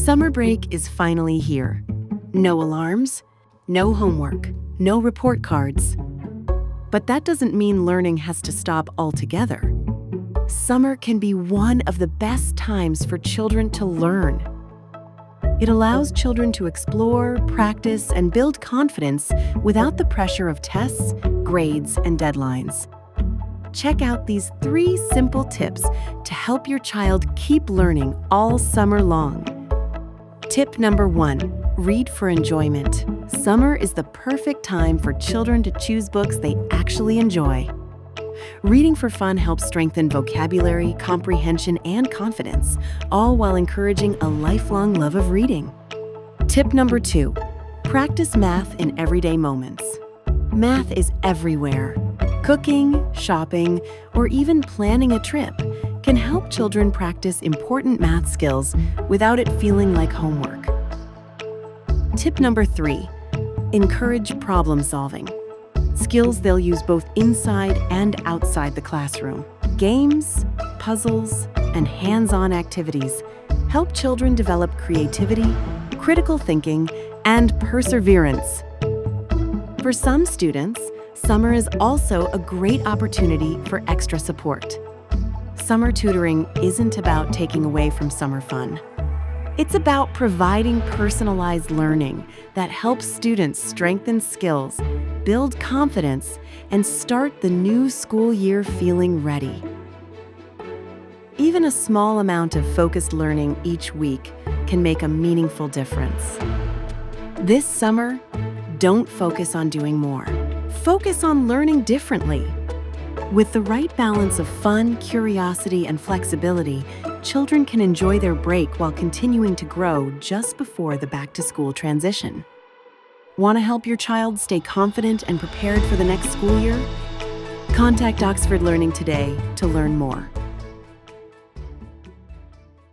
Summer break is finally here. No alarms, no homework, no report cards. But that doesn't mean learning has to stop altogether. Summer can be one of the best times for children to learn. It allows children to explore, practice, and build confidence without the pressure of tests, grades, and deadlines. Check out these 3 simple tips to help your child keep learning all summer long. Tip number 1, read for enjoyment. Summer is the perfect time for children to choose books they actually enjoy. Reading for fun helps strengthen vocabulary, comprehension, and confidence, all while encouraging a lifelong love of reading. Tip number 2, practice math in everyday moments. Math is everywhere. Cooking, shopping, or even planning a trip can help children practice important math skills without it feeling like homework. Tip number 3, encourage problem solving. Skills they'll use both inside and outside the classroom. Games, puzzles, and hands-on activities help children develop creativity, critical thinking, and perseverance. For some students, summer is also a great opportunity for extra support. Summer tutoring isn't about taking away from summer fun. It's about providing personalized learning that helps students strengthen skills, build confidence, and start the new school year feeling ready. Even a small amount of focused learning each week can make a meaningful difference. This summer, don't focus on doing more. Focus on learning differently. With the right balance of fun, curiosity, and flexibility, children can enjoy their break while continuing to grow just before the back-to-school transition. Want to help your child stay confident and prepared for the next school year? Contact Oxford Learning today to learn more.